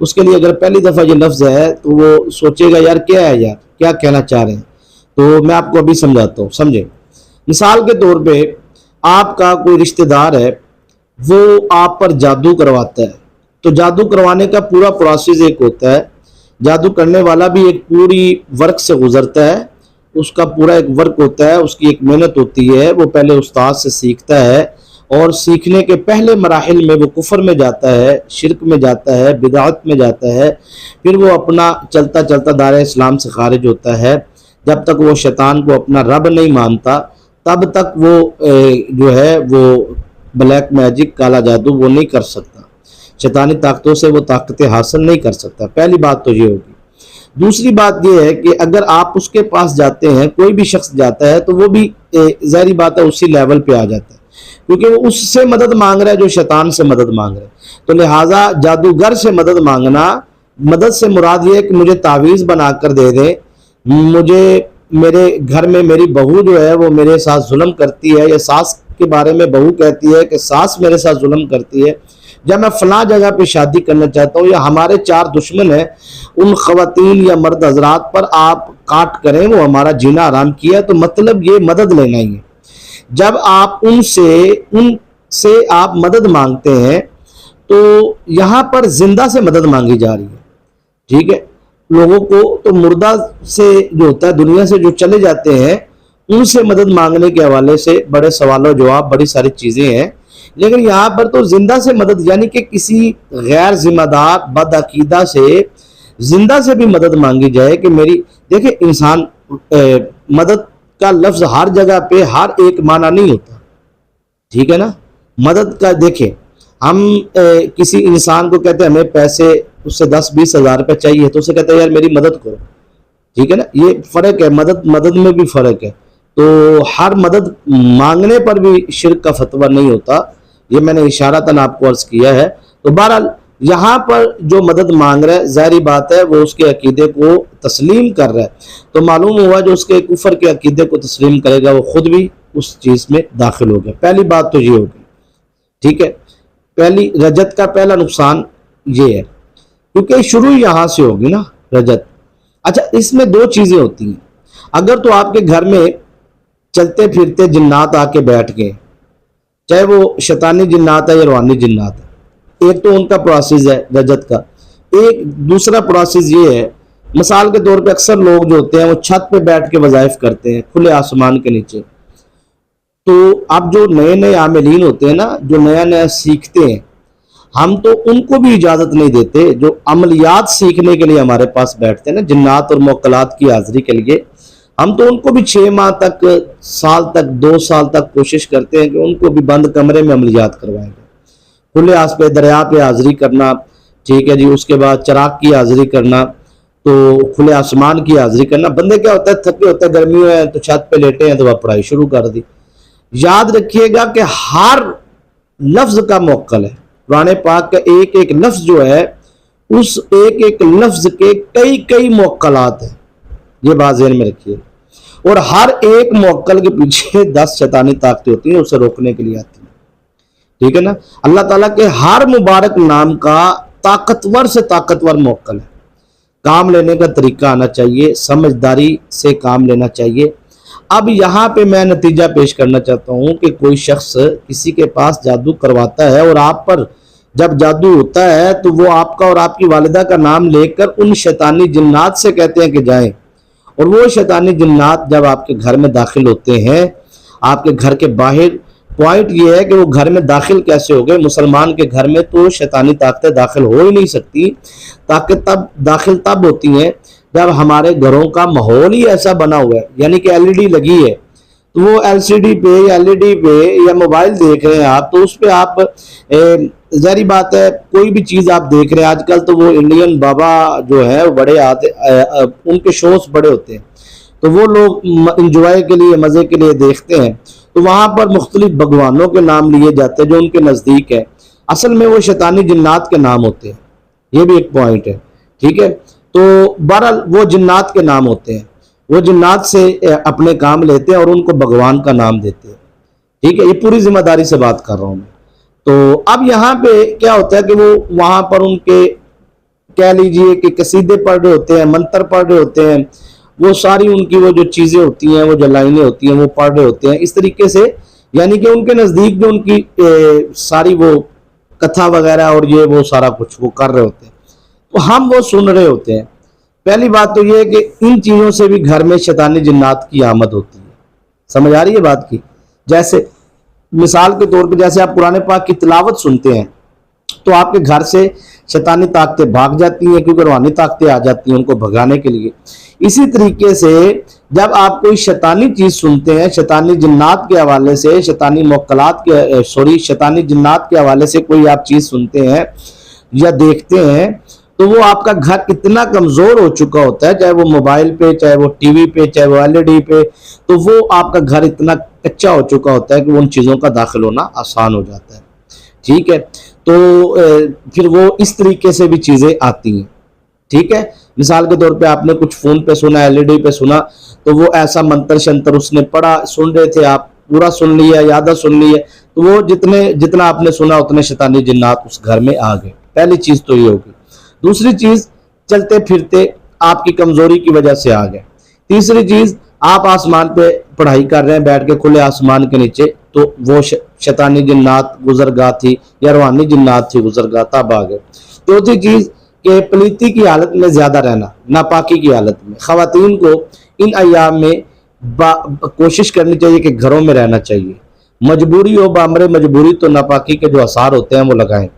اس کے لیے اگر پہلی دفعہ یہ لفظ ہے تو وہ سوچے گا یار کیا ہے، یار کیا کہنا چاہ رہے ہیں. تو میں آپ کو ابھی سمجھاتا ہوں، سمجھے. مثال کے طور پہ آپ کا کوئی رشتہ دار ہے، وہ آپ پر جادو کرواتا ہے. تو جادو کروانے کا پورا پروسیس ایک ہوتا ہے، جادو کرنے والا بھی ایک پوری ورک سے گزرتا ہے، اس کا پورا ایک ورک ہوتا ہے، اس کی ایک محنت ہوتی ہے. وہ پہلے استاد سے سیکھتا ہے، اور سیکھنے کے پہلے مراحل میں وہ کفر میں جاتا ہے، شرک میں جاتا ہے، بدعت میں جاتا ہے. پھر وہ اپنا چلتا چلتا دائرہ اسلام سے خارج ہوتا ہے. جب تک وہ شیطان کو اپنا رب نہیں مانتا تب تک وہ جو ہے وہ بلیک میجک، کالا جادو وہ نہیں کر سکتا، شیطانی طاقتوں سے وہ طاقتیں حاصل نہیں کر سکتا. پہلی بات تو یہ ہوگی. دوسری بات یہ ہے کہ اگر آپ اس کے پاس جاتے ہیں، کوئی بھی شخص جاتا ہے، تو وہ بھی ظاہری بات ہے اسی لیول پہ آ جاتا ہے، کیونکہ وہ اس سے مدد مانگ رہا ہے جو شیطان سے مدد مانگ رہا ہے. تو لہٰذا جادوگر سے مدد مانگنا، مدد سے مراد یہ ہے کہ مجھے تعویذ بنا کر دے دے، مجھے میرے گھر میں میری بہو جو ہے وہ میرے ساتھ ظلم کرتی ہے، یا ساس کے بارے میں بہو کہتی ہے کہ ساس میرے ساتھ ظلم کرتی ہے، جب میں فلاں جگہ پہ شادی کرنا چاہتا ہوں، یا ہمارے 4 دشمن ہیں، ان خواتین یا مرد حضرات پر آپ کاٹ کریں، وہ ہمارا جینا حرام کیا. تو مطلب یہ مدد لینا ہی ہے. جب آپ ان سے آپ مدد مانگتے ہیں تو یہاں پر زندہ سے مدد مانگی جا رہی ہے. ٹھیک ہے. لوگوں کو تو مردہ سے جو ہوتا ہے، دنیا سے جو چلے جاتے ہیں، ان سے مدد مانگنے کے حوالے سے بڑے سوال و جواب، بڑی ساری چیزیں ہیں. لیکن یہاں پر تو زندہ سے مدد، یعنی کہ کسی غیر ذمہ دار بد عقیدہ سے زندہ سے بھی مدد مانگی جائے کہ میری. دیکھیں انسان مدد کا لفظ ہر جگہ پہ ہر ایک معنی نہیں ہوتا. ٹھیک ہے نا. مدد کا دیکھیں، ہم کسی انسان کو کہتے ہیں ہمیں پیسے، اس سے 10-20 ہزار روپے چاہیے، تو اسے کہتے ہیں یار میری مدد کرو. ٹھیک ہے نا. یہ فرق ہے، مدد میں بھی فرق ہے. تو ہر مدد مانگنے پر بھی شرک کا فتویٰ نہیں ہوتا. یہ میں نے اشارتاً آپ کو عرض کیا ہے. تو بہرحال یہاں پر جو مدد مانگ رہا ہے، ظاہری بات ہے وہ اس کے عقیدے کو تسلیم کر رہا ہے. تو معلوم ہوا جو اس کے کفر کے عقیدے کو تسلیم کرے گا وہ خود بھی اس چیز میں داخل ہو گیا. پہلی بات تو یہ ہوگی. ٹھیک ہے. پہلی رجت کا پہلا نقصان یہ ہے، کیونکہ شروع یہاں سے ہوگی نا رجت. اچھا، اس میں 2 چیزیں ہوتی ہیں. اگر تو آپ کے گھر میں چلتے پھرتے جنات آ کے بیٹھ گئے، چاہے وہ شیطانی جنات ہے یا روحانی جنات ہے، ایک تو ان کا پروسیس ہے رجت کا. ایک دوسرا پروسیس یہ ہے، مثال کے طور پہ اکثر لوگ جو ہوتے ہیں وہ چھت پہ بیٹھ کے وظائف کرتے ہیں کھلے آسمان کے نیچے. تو اب جو نئے نئے عاملین ہوتے ہیں نا، جو نیا نیا سیکھتے ہیں، ہم تو ان کو بھی اجازت نہیں دیتے. جو عملیات سیکھنے کے لیے ہمارے پاس بیٹھتے ہیں نا، جنات اور موکلات کی حاضری کے لیے، ہم تو ان کو بھی 6 ماہ تک، سال تک، 2 سال تک کوشش کرتے ہیں کہ ان کو بھی بند کمرے میں عملیات کروائیں گے. کھلے آس پہ دریا پہ حاضری کرنا، ٹھیک ہے جی. اس کے بعد چراغ کی حاضری کرنا، تو کھلے آسمان کی حاضری کرنا. بندے کیا ہوتا ہے، تھکے ہوتے ہیں، گرمیوں ہیں تو چھت پہ لیٹے ہیں تو وہ پڑھائی شروع کر دی. یاد رکھیے گا کہ ہر لفظ کا موکل ہے. قرآن پاک کا ایک ایک لفظ جو ہے، اس ایک ایک لفظ کے کئی کئی موکلات ہیں. یہ بات ذہن میں رکھیے. اور ہر ایک موکل کے پیچھے 10 شیطانی طاقتیں ہوتی ہیں، اسے روکنے کے لیے آتی ہیں. ٹھیک ہے نا. اللہ تعالیٰ کے ہر مبارک نام کا طاقتور سے طاقتور موکل ہے. کام لینے کا طریقہ آنا چاہیے، سمجھداری سے کام لینا چاہیے. اب یہاں پہ میں نتیجہ پیش کرنا چاہتا ہوں کہ کوئی شخص کسی کے پاس جادو کرواتا ہے، اور آپ پر جب جادو ہوتا ہے تو وہ آپ کا اور آپ کی والدہ کا نام لے کر ان شیطانی جنات سے کہتے ہیں کہ جائیں. اور وہ شیطانی جنات جب آپ کے گھر میں داخل ہوتے ہیں، آپ کے گھر کے باہر، پوائنٹ یہ ہے کہ وہ گھر میں داخل کیسے ہو گئے. مسلمان کے گھر میں تو شیطانی طاقتیں داخل ہو ہی نہیں سکتی. طاقت داخل تب ہوتی ہیں جب ہمارے گھروں کا ماحول ہی ایسا بنا ہوا ہے، یعنی کہ LED لگی ہے، تو وہ LCD پہ یا LED پہ یا موبائل دیکھ رہے ہیں آپ، تو اس پہ آپ ظاہری بات ہے کوئی بھی چیز آپ دیکھ رہے ہیں. آج کل تو وہ انڈین بابا جو ہے بڑے آتے، ان کے شوز بڑے ہوتے ہیں، تو وہ لوگ انجوائے کے لیے، مزے کے لیے دیکھتے ہیں. تو وہاں پر مختلف بھگوانوں کے نام لیے جاتے ہیں جو ان کے نزدیک ہے، اصل میں وہ شیطانی جنات کے نام ہوتے ہیں. یہ بھی ایک پوائنٹ ہے. ٹھیک ہے. تو بہرحال وہ جنات کے نام ہوتے ہیں، وہ جنات سے اپنے کام لیتے ہیں اور ان کو بھگوان کا نام دیتے ہیں. ٹھیک ہے. یہ پوری ذمہ داری سے بات کر رہا ہوں میں. تو اب یہاں پہ کیا ہوتا ہے کہ وہ وہاں پر ان کے کہہ لیجئے کہ قصیدے پڑھ رہے ہوتے ہیں، منتر پڑھ رہے ہوتے ہیں، وہ ساری ان کی وہ جو چیزیں ہوتی ہیں، وہ جو لائنیں ہوتی ہیں وہ پڑھ رہے ہوتے ہیں اس طریقے سے، یعنی کہ ان کے نزدیک جو ان کی ساری وہ کتھا وغیرہ اور یہ وہ سارا کچھ وہ کر رہے ہوتے ہیں، تو ہم وہ سن رہے ہوتے ہیں۔ پہلی بات تو یہ ہے کہ ان چیزوں سے بھی گھر میں شیطانی جنات کی آمد ہوتی ہے۔ سمجھ آ رہی ہے بات کی؟ جیسے مثال کے طور پہ جیسے آپ قرآن پاک کی تلاوت سنتے ہیں تو آپ کے گھر سے شیطانی طاقتیں بھاگ جاتی ہیں، کیونکہ روحانی طاقتیں آ جاتی ہیں ان کو بھگانے کے لیے۔ اسی طریقے سے جب آپ کوئی شیطانی چیز سنتے ہیں، شیطانی جنات کے حوالے سے، شیطانی جنات کے حوالے سے کوئی آپ چیز سنتے ہیں یا دیکھتے ہیں، تو وہ آپ کا گھر اتنا کمزور ہو چکا ہوتا ہے، چاہے وہ موبائل پہ، چاہے وہ ٹی وی پہ، چاہے وہ LED پہ، تو وہ آپ کا گھر اتنا کچا ہو چکا ہوتا ہے کہ وہ ان چیزوں کا داخل ہونا آسان ہو جاتا ہے۔ ٹھیک ہے، تو پھر وہ اس طریقے سے بھی چیزیں آتی ہیں۔ ٹھیک ہے، مثال کے طور پہ آپ نے کچھ فون پہ سنا، LED پہ سنا، تو وہ ایسا منتر شنتر اس نے پڑھا، سن رہے تھے آپ، پورا سن لیا، یادہ سن لیا، تو وہ جتنا آپ نے سنا اتنے شیطانی جنات اس گھر میں آ گئے۔ پہلی چیز تو یہ ہوگی۔ دوسری چیز، چلتے پھرتے آپ کی کمزوری کی وجہ سے آ گئے۔ تیسری چیز، آپ آسمان پہ پڑھائی کر رہے ہیں بیٹھ کے کھلے آسمان کے نیچے، تو وہ شیطانی جنات گزرگاہ تھی یا روحانی جنات تھی گزرگاہ، تب آ گئے۔ چوتھی چیز کہ پلیتی کی حالت میں زیادہ رہنا، ناپاکی کی حالت میں۔ خواتین کو ان ایام میں کوشش کرنی چاہیے کہ گھروں میں رہنا چاہیے، مجبوری ہو بامر مجبوری تو ناپاکی کے جو آثار ہوتے ہیں وہ لگائیں۔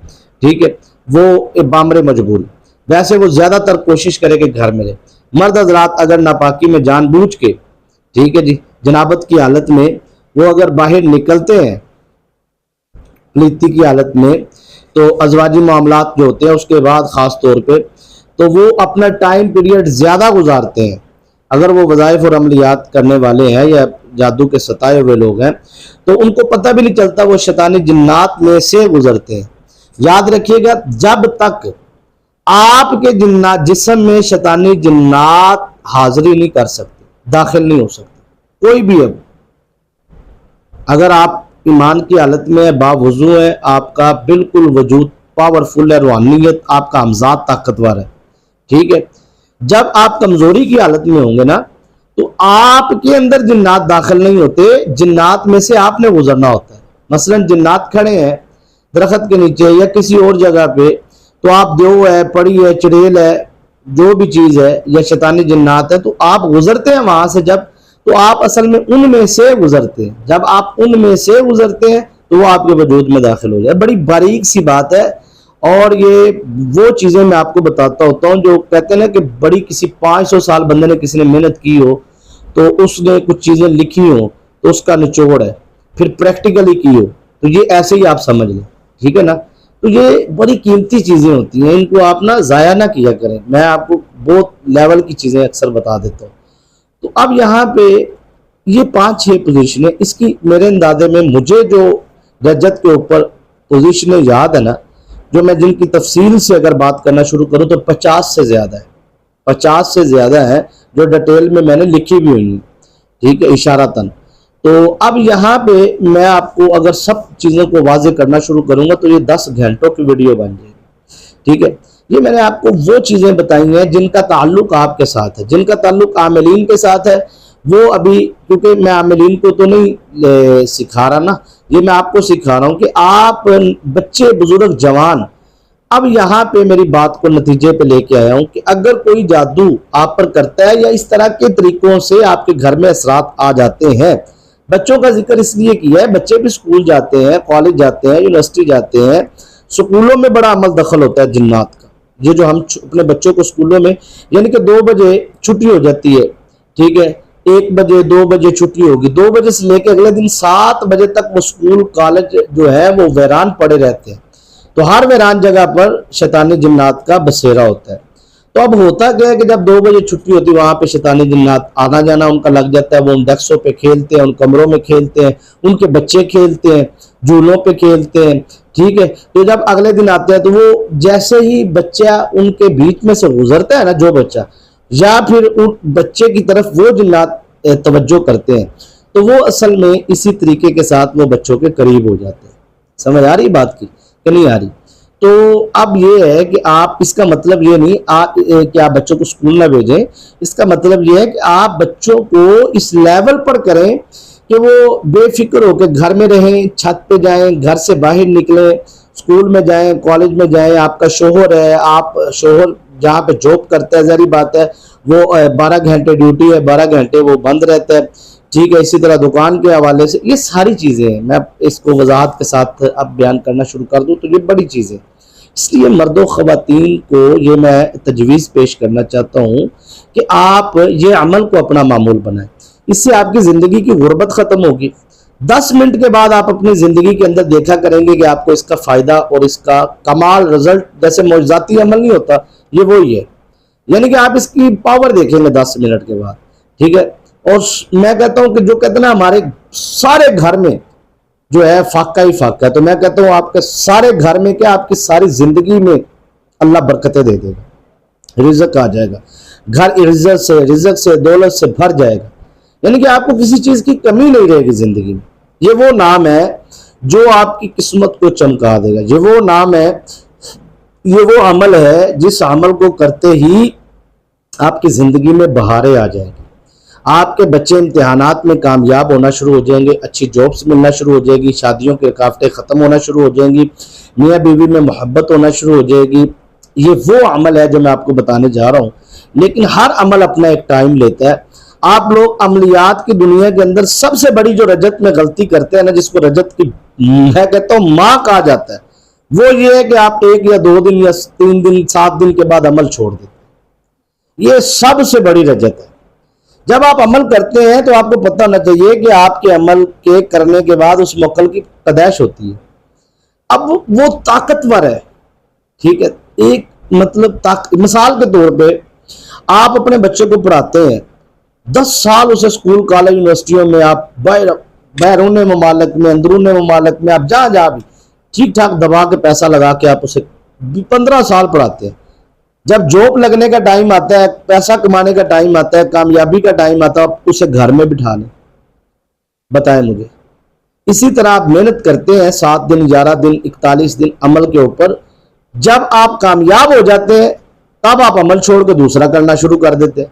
ٹھیک ہے، وہ بامر مجبوری، ویسے وہ زیادہ تر کوشش کرے کہ گھر میں رہے۔ مرد حضرات اگر ناپاکی میں جان بوجھ کے، ٹھیک ہے جی، جنابت کی حالت میں وہ اگر باہر نکلتے ہیں پلیتی کی حالت میں، تو ازواجی معاملات جو ہوتے ہیں اس کے بعد خاص طور پہ، تو وہ اپنا ٹائم پیریڈ زیادہ گزارتے ہیں۔ اگر وہ وظائف اور عملیات کرنے والے ہیں یا جادو کے ستائے ہوئے لوگ ہیں، تو ان کو پتہ بھی نہیں چلتا، وہ شیطانی جنات میں سے گزرتے ہیں۔ یاد رکھیے گا، جب تک آپ کے جسم میں شیطانی جنات حاضری نہیں کر سکتے، داخل نہیں ہو سکتے کوئی بھی۔ اب اگر آپ ایمان کی حالت میں باوضو ہے، آپ کا بالکل وجود پاورفل ہے، روحانیت آپ کا امزاد طاقتور ہے، ٹھیک ہے، جب آپ کمزوری کی حالت میں ہوں گے نا، تو آپ کے اندر جنات داخل نہیں ہوتے، جنات میں سے آپ نے گزرنا ہوتا ہے۔ مثلا جنات کھڑے ہیں درخت کے نیچے یا کسی اور جگہ پہ، تو آپ دیو ہے، پڑی ہے، چڑیل ہے، جو بھی چیز ہے، یا شیطانی جنات ہے، تو آپ گزرتے ہیں وہاں سے جب، تو آپ اصل میں ان میں سے گزرتے ہیں۔ جب آپ ان میں سے گزرتے ہیں تو وہ آپ کے وجود میں داخل ہو جائے۔ بڑی باریک سی بات ہے، اور یہ وہ چیزیں میں آپ کو بتاتا ہوتا ہوں جو کہتے ہیں نا کہ بڑی کسی 500 سال بندے نے کسی نے محنت کی ہو، تو اس نے کچھ چیزیں لکھی ہوں تو اس کا نچوڑ ہے، پھر پریکٹیکلی کی ہو تو یہ ایسے ہی آپ سمجھ لیں، ٹھیک ہے نا۔ تو یہ بڑی قیمتی چیزیں ہوتی ہیں، ان کو آپ نا ضائع نہ کیا کریں۔ میں آپ کو بہت لیول کی چیزیں اکثر بتا دیتا ہوں۔ تو اب یہاں پہ یہ 5-6 پوزیشنیں، اس کی میرے اندازے میں مجھے جو رجت کے اوپر پوزیشنیں یاد ہے نا، جو میں جن کی تفصیل سے اگر بات کرنا شروع کروں تو 50 سے زیادہ ہے، 50 سے زیادہ ہے جو ڈیٹیل میں نے لکھی بھی ہوئی ہیں، ٹھیک ہے، اشارتاً۔ تو اب یہاں پہ میں آپ کو اگر سب چیزوں کو واضح کرنا شروع کروں گا تو یہ 10 گھنٹوں کی ویڈیو بن جائے گی، ٹھیک ہے۔ یہ میں نے آپ کو وہ چیزیں بتائی ہیں جن کا تعلق آپ کے ساتھ ہے، جن کا تعلق عاملین کے ساتھ ہے۔ وہ ابھی کیونکہ میں عاملین کو تو نہیں سکھا رہا نا، یہ میں آپ کو سکھا رہا ہوں کہ آپ بچے، بزرگ، جوان، اب یہاں پہ میری بات کو نتیجے پہ لے کے آیا ہوں کہ اگر کوئی جادو آپ پر کرتا ہے یا اس طرح کے طریقوں سے آپ کے گھر میں اثرات آ جاتے ہیں، بچوں کا ذکر اس لیے کیا ہے، بچے بھی سکول جاتے ہیں، کالج جاتے ہیں، یونیورسٹی جاتے ہیں، سکولوں میں بڑا عمل دخل ہوتا ہے جنات کا۔ یہ جو ہم اپنے بچوں کو سکولوں میں، یعنی کہ 2 بجے چھٹی ہو جاتی ہے، ٹھیک ہے، 1 بجے 2 بجے چھٹی ہوگی، 2 بجے سے لے کے اگلے دن 7 بجے تک وہ سکول کالج جو ہے وہ ویران پڑے رہتے ہیں۔ تو ہر ویران جگہ پر شیطانی جنات کا بسیرا ہوتا ہے۔ تو اب ہوتا کیا ہے کہ جب 2 بجے چھٹی ہوتی ہے، وہاں پہ شیطانی جنات آنا جانا ان کا لگ جاتا ہے، وہ ان ڈیسکوں پہ کھیلتے ہیں، ان کمروں میں کھیلتے ہیں، ان کے بچے کھیلتے ہیں، جھولوں پہ کھیلتے ہیں، ٹھیک ہے۔ تو جب اگلے دن آتے ہیں تو وہ جیسے ہی بچہ ان کے بیچ میں سے گزرتا ہے نا، جو بچہ، یا پھر ان بچے کی طرف وہ جنات توجہ کرتے ہیں، تو وہ اصل میں اسی طریقے کے ساتھ وہ بچوں کے قریب ہو جاتے ہیں۔ سمجھ آ رہی بات کی کہ نہیں آ رہی؟ تو اب یہ ہے کہ آپ اس کا مطلب یہ نہیں کہ آپ بچوں کو اسکول نہ بھیجیں، اس کا مطلب یہ ہے کہ آپ بچوں کو اس لیول پر کریں کہ وہ بے فکر ہو کے گھر میں رہیں، چھت پہ جائیں، گھر سے باہر نکلیں، اسکول میں جائیں، کالج میں جائیں۔ آپ کا شوہر ہے، آپ شوہر جہاں پہ جاب کرتا ہے، ظاہری بات ہے وہ 12 گھنٹے ڈیوٹی ہے، 12 گھنٹے وہ بند رہتا ہے، ٹھیک ہے۔ اسی طرح دکان کے حوالے سے یہ ساری چیزیں ہیں، میں اس کو وضاحت کے ساتھ اب بیان کرنا شروع کر دوں تو یہ بڑی چیز ہے۔ اس لیے مرد و خواتین کو یہ میں تجویز پیش کرنا چاہتا ہوں کہ آپ یہ عمل کو اپنا معمول بنائیں، اس سے آپ کی زندگی کی غربت ختم ہوگی۔ 10 منٹ کے بعد آپ اپنی زندگی کے اندر دیکھا کریں گے کہ آپ کو اس کا فائدہ اور اس کا کمال رزلٹ، جیسے معجزاتی عمل نہیں ہوتا، یہ وہی ہے، یعنی کہ آپ اس کی پاور دیکھیں گے 10 منٹ کے بعد، ٹھیک ہے۔ اور میں کہتا ہوں کہ جو کہتے ہیں نا ہمارے سارے گھر میں جو ہے فاقہ ہی فاقہ ہے، تو میں کہتا ہوں آپ کے سارے گھر میں کیا آپ کی ساری زندگی میں اللہ برکتیں دے دے گا، رزق آ جائے گا، گھر رزق سے دولت سے بھر جائے گا، یعنی کہ آپ کو کسی چیز کی کمی نہیں رہے گی زندگی میں۔ یہ وہ نام ہے جو آپ کی قسمت کو چمکا دے گا، یہ وہ نام ہے، یہ وہ عمل ہے جس عمل کو کرتے ہی آپ کی زندگی میں بہاریں آ جائیں گی، آپ کے بچے امتحانات میں کامیاب ہونا شروع ہو جائیں گے، اچھی جابس ملنا شروع ہو جائے گی، شادیوں کے رکاوٹیں ختم ہونا شروع ہو جائیں گی، میاں بیوی میں محبت ہونا شروع ہو جائے گی۔ یہ وہ عمل ہے جو میں آپ کو بتانے جا رہا ہوں، لیکن ہر عمل اپنا ایک ٹائم لیتا ہے۔ آپ لوگ عملیات کی دنیا کے اندر سب سے بڑی جو رجت میں غلطی کرتے ہیں نا، جس کو رجت کی میں کہتا ہوں ماں کہا جاتا ہے، وہ یہ ہے کہ آپ 1 یا 2 دن یا 3 دن 7 دن کے بعد عمل چھوڑ دیتے ہیں۔ یہ سب سے بڑی رجت ہے۔ جب آپ عمل کرتے ہیں تو آپ کو پتہ ہونا چاہیے کہ آپ کے عمل کے کرنے کے بعد اس موکل کی پیدائش ہوتی ہے۔ اب وہ طاقتور ہے، ٹھیک ہے۔ ایک مطلب مثال کے طور پہ آپ اپنے بچے کو پڑھاتے ہیں، 10 سال اسے اسکول کالج یونیورسٹیوں میں، آپ بیرون ممالک میں، اندرون ممالک میں، آپ جہاں بھی ٹھیک ٹھاک دبا کے پیسہ لگا کے آپ اسے 15 سال پڑھاتے ہیں۔ جب جاب لگنے کا ٹائم آتا ہے، پیسہ کمانے کا ٹائم آتا ہے، کامیابی کا ٹائم آتا ہے، آپ اسے گھر میں بٹھا لیں، بتائیں مجھے۔ اسی طرح آپ محنت کرتے ہیں 7 دن 11 دن 41 دن عمل کے اوپر، جب آپ کامیاب ہو جاتے ہیں تب آپ عمل چھوڑ کے دوسرا کرنا شروع کر دیتے ہیں۔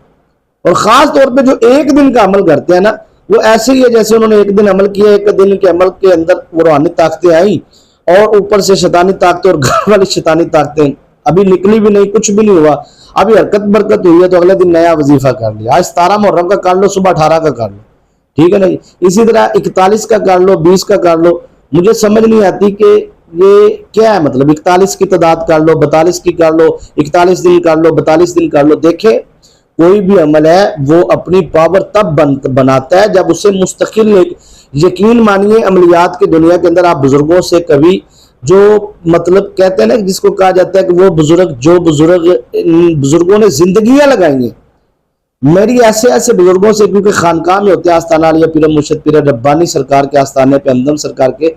اور خاص طور پہ جو 1 دن کا عمل کرتے ہیں نا، وہ ایسے ہی ہے جیسے انہوں نے 1 دن عمل کیا، 1 دن کے عمل کے اندر وہ روحانی طاقتیں آئیں اور اوپر سے شیطانی طاقتیں اور گھر والی شیطانی طاقتیں ابھی نکلی بھی نہیں، کچھ بھی نہیں ہوا، ابھی حرکت برکت ہوئی ہے تو اگلے دن نیا وظیفہ کر لیا، آج 17 محرم کا کر لو، صبح 18 کا کر لو، ٹھیک ہے نا جی۔ اسی طرح 41 کا کر لو، 20 کا کر لو۔ مجھے سمجھ نہیں آتی کہ یہ کیا ہے، مطلب 41 کی تعداد کر لو، 42 کی کر لو، 41 دن کر لو، 42 دن کر لو۔ دیکھیں کوئی بھی عمل ہے وہ اپنی پاور تب بناتا ہے جب اسے مستقل، یقین مانیے عملیات کی دنیا کے اندر آپ بزرگوں سے کبھی جو مطلب کہتے ہیں نا جس کو کہا جاتا ہے کہ وہ بزرگوں نے زندگیاں لگائی ہیں، میری ایسے بزرگوں سے، کیونکہ خانقاہ میں ہوتے ہیں آستانہ عالیہ پیر مرشد پیر ربانی سرکار کے آستانے پہ ہمدم سرکار کے،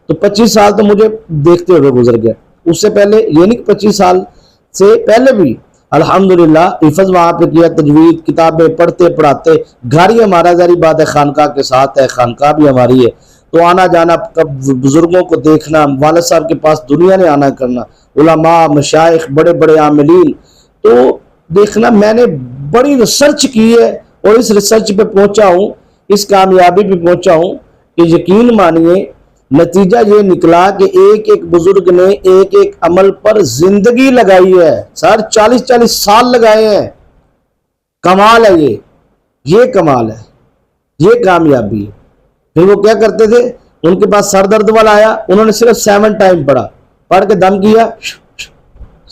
تو 25 سال تو مجھے دیکھتے ہوئے گزر گئے۔ اس سے پہلے یہ نہیں کہ 25 سال سے پہلے بھی الحمدللہ حفظ وہاں پہ کیا، تجوید کتابیں پڑھتے پڑھاتے، گھر ہی ہمارا ظاہری بات ہے خانقاہ کے ساتھ ہے، خانقاہ بھی ہماری ہے، تو آنا جانا بزرگوں کو دیکھنا، والد صاحب کے پاس دنیا نے آنا کرنا، علماء مشائخ بڑے بڑے عاملین، تو دیکھنا میں نے بڑی ریسرچ کی ہے اور اس ریسرچ پہ پہنچا ہوں، اس کامیابی پہ پہنچا ہوں کہ یقین مانیے نتیجہ یہ نکلا کہ ایک بزرگ نے ایک عمل پر زندگی لگائی ہے، سر 40 سال لگائے ہیں۔ کمال ہے یہ کمال ہے، یہ کامیابی ہے۔ پھر وہ کیا کرتے تھے، ان کے پاس سر درد والا آیا، انہوں نے صرف 7 ٹائم پڑھا، پڑھ کے دم کیا،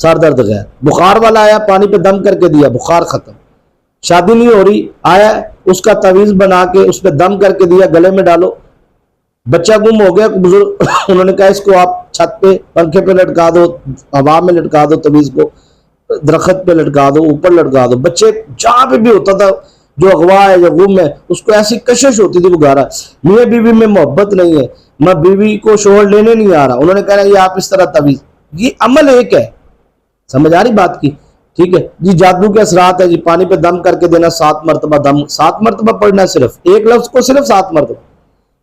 سر درد گیا۔ بخار والا آیا، پانی پہ دم کر کے دیا، بخار ختم۔ شادی نہیں ہو رہی، آیا اس کا تعویذ بنا کے اس پہ دم کر کے دیا، گلے میں ڈالو۔ بچہ گم ہو گیا بزرگ، انہوں نے کہا اس کو آپ چھت پہ پنکھے پہ لٹکا دو، ہوا میں لٹکا دو، تعویذ کو درخت پہ لٹکا دو، اوپر لٹکا دو۔ بچے جہاں پہ بھی ہوتا تھا جو اغوا ہے یا غم ہے، اس کو ایسی کشش ہوتی تھی، وہ گا رہا میاں بیوی میں محبت نہیں ہے، میں بیوی کو شوہر لینے نہیں آ رہا، انہوں نے کہا یہ آپ اس طرح تعویذ، یہ عمل ایک ہے، سمجھ آ رہی بات کی، ٹھیک ہے جی۔ جادو کے اثرات ہے جی، پانی پہ دم کر کے دینا، 7 مرتبہ دم، 7 مرتبہ پڑھنا ہے، صرف ایک لفظ کو صرف 7 مرتبہ،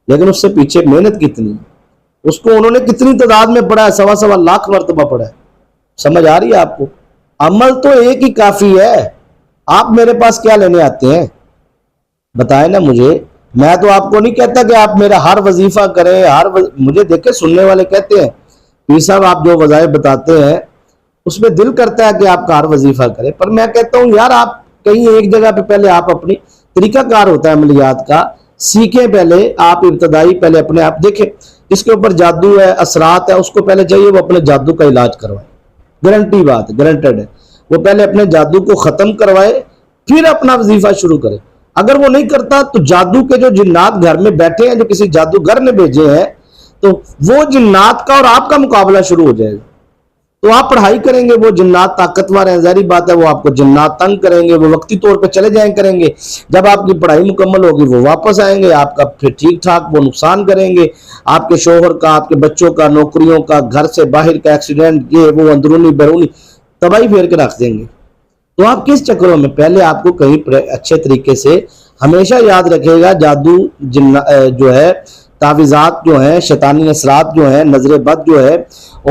لیکن اس سے پیچھے محنت کتنی ہے، اس کو انہوں نے کتنی تعداد میں پڑھا ہے؟ 1.25 لاکھ مرتبہ پڑھا ہے. سمجھ آ رہی ہے آپ کو؟ عمل تو ایک ہی کافی ہے. آپ میرے پاس کیا لینے آتے ہیں بتائیں نا مجھے. میں تو آپ کو نہیں کہتا کہ آپ میرا ہر وظیفہ کریں، مجھے دیکھیں سننے والے کہتے ہیں پیر صاحب آپ جو وظائف بتاتے ہیں اس میں دل کرتا ہے کہ آپ کا ہر وظیفہ کریں، پر میں کہتا ہوں یار آپ کہیں ایک جگہ پہ پہلے آپ اپنی طریقہ کار ہوتا ہے عملیات کا، سیکھیں پہلے آپ ابتدائی، پہلے اپنے آپ دیکھیں جس کے اوپر جادو ہے، اثرات ہے، اس کو پہلے چاہیے وہ اپنے جادو کا علاج کروائے. گارنٹی بات، گارنٹیڈ ہے. وہ پہلے اپنے جادو کو ختم کروائے پھر اپنا وظیفہ شروع کرے. اگر وہ نہیں کرتا تو جادو کے جو جنات گھر میں بیٹھے ہیں، جو کسی جادوگر نے بھیجے ہیں، تو وہ جنات کا اور آپ کا مقابلہ شروع ہو جائے گا. تو آپ پڑھائی کریں گے، وہ جنات طاقتور ہیں، ظاہری بات ہے وہ آپ کو جنات تنگ کریں گے، وہ وقتی طور پہ چلے جائیں کریں گے. جب آپ کی پڑھائی مکمل ہوگی وہ واپس آئیں گے، آپ کا پھر ٹھیک ٹھاک وہ نقصان کریں گے، آپ کے شوہر کا، آپ کے بچوں کا، نوکریوں کا، گھر سے باہر کا ایکسیڈنٹ، یہ وہ اندرونی بیرونی تباہی پھیر کے رکھ دیں گے. تو آپ کس چکروں میں؟ پہلے آپ کو کہیں اچھے طریقے سے ہمیشہ یاد رکھے گا جادو جو ہے، تعویذات جو ہیں، شیطانی اثرات جو ہیں، نظر بد جو ہے،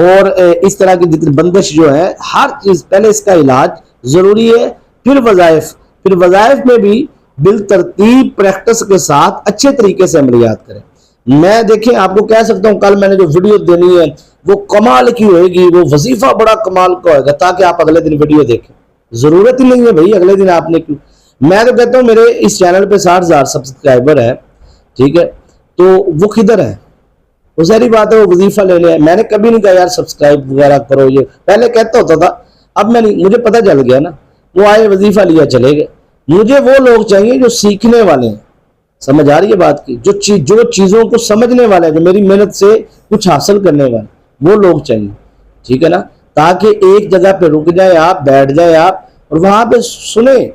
اور اس طرح کی جتنی بندش جو ہے، ہر چیز پہلے اس کا علاج ضروری ہے. پھر وظائف میں بھی بالترتیب پریکٹس کے ساتھ اچھے طریقے سے عملیات کریں. میں دیکھیں آپ کو کہہ سکتا ہوں کل میں نے جو ویڈیو دینی ہے وہ کمال کی ہوئے گی، وہ وظیفہ بڑا کمال کا ہوئے گا تاکہ آپ اگلے دن ویڈیو دیکھیں. ضرورت ہی نہیں ہے بھائی اگلے دن آپ نے کیوں. میں تو کہتا ہوں میرے اس چینل پہ 60,000 سبسکرائبر ہے، ٹھیک ہے، تو وہ کدھر ہے؟ وہ ساری بات ہے، وہ وظیفہ لے لیا. میں نے کبھی نہیں کہا یار سبسکرائب وغیرہ کرو، یہ پہلے کہتا ہوتا تھا، اب میں نہیں، مجھے پتہ چل گیا نا. وہ آئے وظیفہ لیا چلے گئے. مجھے وہ لوگ چاہیے جو سیکھنے والے ہیں. سمجھ آ رہی ہے بات کی؟ جو چیزوں کو سمجھنے والے ہیں، جو میری محنت سے کچھ حاصل کرنے والے، وہ لوگ چاہیے، ٹھیک ہے نا، تاکہ ایک جگہ پہ رک جائیں آپ، بیٹھ جائیں آپ اور وہاں پہ سنیں،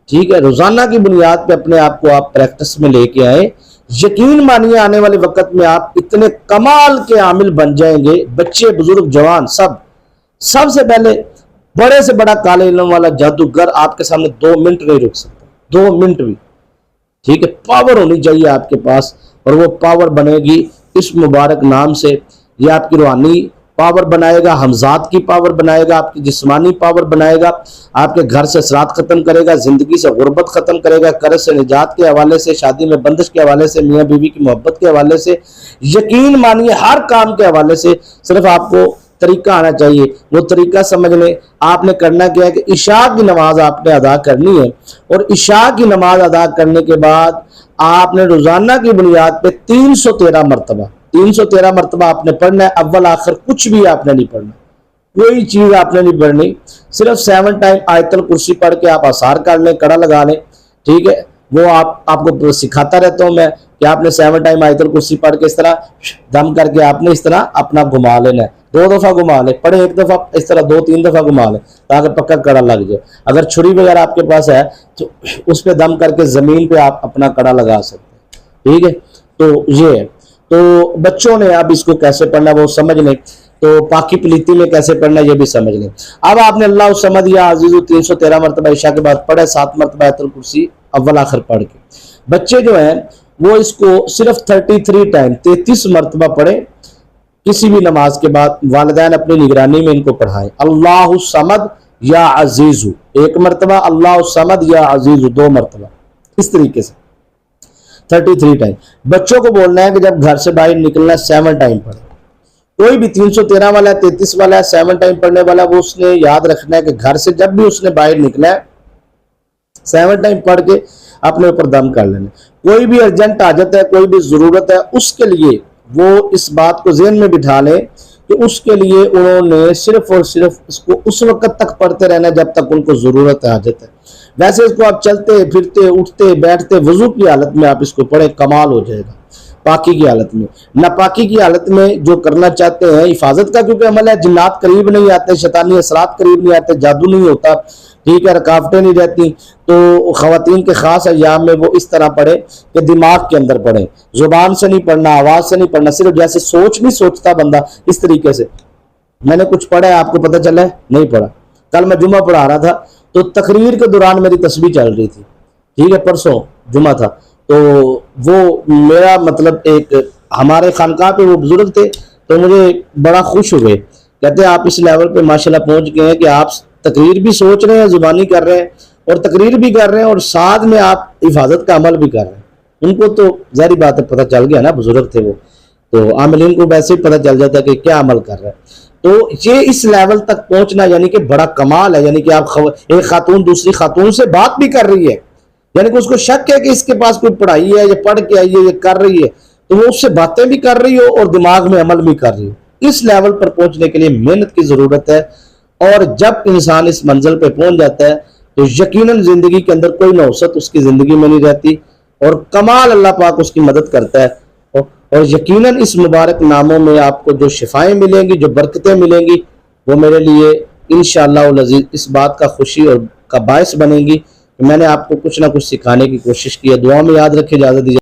ٹھیک ہے. روزانہ کی بنیاد پہ اپنے آپ کو آپ پریکٹس میں لے کے آئیں. یقین مانیے آنے والے وقت میں آپ اتنے کمال کے عامل بن جائیں گے. بچے، بزرگ، جوان، سب سے پہلے بڑے سے بڑا کالے علم والا جادوگر آپ کے سامنے 2 منٹ نہیں رک سکتا، 2 منٹ بھی، ٹھیک ہے. پاور ہونی چاہیے آپ کے پاس، اور وہ پاور بنے گی اس مبارک نام سے. یہ آپ کی روحانی پاور بنائے گا، حمزات کی پاور بنائے گا، آپ کی جسمانی پاور بنائے گا، آپ کے گھر سے اثرات ختم کرے گا، زندگی سے غربت ختم کرے گا، قرض سے نجات کے حوالے سے، شادی میں بندش کے حوالے سے، میاں بیوی کی محبت کے حوالے سے، یقین مانیے ہر کام کے حوالے سے. صرف آپ کو طریقہ آنا چاہیے، وہ طریقہ سمجھ لیں. آپ نے کرنا کیا ہے کہ عشاء کی نماز آپ نے ادا کرنی ہے، اور عشاء کی نماز ادا کرنے کے بعد آپ نے روزانہ کی بنیاد پہ 313 مرتبہ آپ نے پڑھنا ہے. اول آخر کچھ بھی آپ نے نہیں پڑھنا، کوئی چیز آپ نے نہیں پڑھنی. صرف 7 ٹائم آیت الکرسی پڑھ کے آپ آثار کر لیں، کڑا لگا لیں، ٹھیک ہے. وہ آپ کو سکھاتا رہتا ہوں میں کہ آپ نے 7 ٹائم آیت الکرسی پڑھ کے اس طرح دم کر کے آپ نے اس طرح اپنا گھما لینا ہے. 2 دفعہ گھما لیں، پڑھیں 1 دفعہ، اس طرح 2-3 دفعہ گھما لیں تاکہ پکا کڑا لگ جائے. اگر چھری وغیرہ آپ کے پاس ہے تو اس پہ دم کر کے زمین پہ آپ اپنا کڑا لگا سکتے ہیں، ٹھیک ہے. تو یہ ہے. تو بچوں نے اب اس کو کیسے پڑھنا وہ سمجھ لیں، تو پاکی پلیتی میں کیسے پڑھنا یہ بھی سمجھ لیں. اب آپ نے اللہ الصمد یا عزیز 313 مرتبہ عشاء کے بعد پڑھے، 7 مرتبہ آیت الکرسی اول آخر پڑھ کے. بچے جو ہیں وہ اس کو صرف 33 مرتبہ پڑھیں کسی بھی نماز کے بعد. والدین اپنی نگرانی میں ان کو پڑھائیں. اللہ الصمد یا عزیز 1 مرتبہ، اللہ الصمد یا عزیز 2 مرتبہ، اس طریقے سے 33 ٹائم. بچوں کو بولنا ہے کہ جب گھر سے باہر نکلنا ہے 7 ٹائم پڑھیں. کوئی بھی 313 والا ہے، 33 والا ہے، 7 ٹائم پڑھنے والا، وہ اس نے یاد رکھنا ہے کہ گھر سے جب بھی اس نے باہر نکلا ہے 7 ٹائم پڑھ کے اپنے اوپر دم کر لینا. کوئی بھی ارجنٹ حاجت ہے، کوئی بھی ضرورت ہے، اس کے لیے وہ اس بات کو ذہن میں بٹھا لیں کہ اس کے لیے انہوں نے صرف اور صرف اس کو اس وقت تک پڑھتے رہنا جب تک ان کو ضرورت ہے، حاجت ہے. ویسے اس کو آپ چلتے پھرتے اٹھتے بیٹھتے وضو کی حالت میں آپ اس کو پڑھیں، کمال ہو جائے گا. پاکی کی حالت میں، ناپاکی کی حالت میں جو کرنا چاہتے ہیں، حفاظت کا کیونکہ عمل ہے، جنات قریب نہیں آتے، شیطانی اثرات قریب نہیں آتے، جادو نہیں ہوتا، ٹھیک ہے، رکاوٹیں نہیں رہتی. تو خواتین کے خاص ایام میں وہ اس طرح پڑھے کہ دماغ کے اندر پڑھیں، زبان سے نہیں پڑھنا، آواز سے نہیں پڑھنا، صرف جیسے سوچ نہیں سوچتا بندہ اس طریقے سے. میں نے کچھ پڑھا ہے، آپ کو پتہ چلا ہے؟ نہیں پڑھا. کل میں جمعہ پڑھا رہا تھا تو تقریر کے دوران میری تسبیح چل رہی تھی، ٹھیک ہے، پرسوں جمعہ تھا. تو وہ میرا مطلب ایک ہمارے خانقاہ پہ وہ بزرگ تھے، تو مجھے بڑا خوش ہوئے. کہتے ہیں آپ اس لیول پہ ماشاءاللہ پہنچ گئے ہیں کہ آپ تقریر بھی سوچ رہے ہیں, زبانی کر رہے ہیں, اور تقریر بھی کر رہے ہیں, اور ساتھ میں آپ حفاظت کا عمل بھی کر رہے ہیں. ان کو تو ظاہری بات ہے پتہ چل گیا نا, بزرگ تھے وہ, تو عاملین کو ویسے ہی پتہ چل جاتا ہے کہ کیا عمل کر رہا ہے. تو یہ اس لیول تک پہنچنا یعنی کہ بڑا کمال ہے. یعنی کہ آپ ایک خاتون دوسری خاتون سے بات بھی کر رہی ہے, یعنی کہ اس کو شک ہے کہ اس کے پاس کوئی پڑھائی ہے, یہ پڑھ کے آئی ہے, یہ کر رہی ہے, تو وہ اس سے باتیں بھی کر رہی ہو اور دماغ میں عمل بھی کر رہی ہو. اس لیول پر پہنچنے کے لیے محنت کی ضرورت ہے, اور جب انسان اس منزل پہ پہنچ جاتا ہے تو یقیناً زندگی کے اندر کوئی نوسط اس کی زندگی میں نہیں رہتی, اور کمال اللہ پاک اس کی مدد کرتا ہے. اور یقیناً اس مبارک ناموں میں آپ کو جو شفائیں ملیں گی, جو برکتیں ملیں گی, وہ میرے لیے انشاءاللہ العزیز اس بات کا خوشی اور کا باعث بنیں گی کہ میں نے آپ کو کچھ نہ کچھ سکھانے کی کوشش کی ہے. دعا میں یاد رکھے, اجازت دیجیے.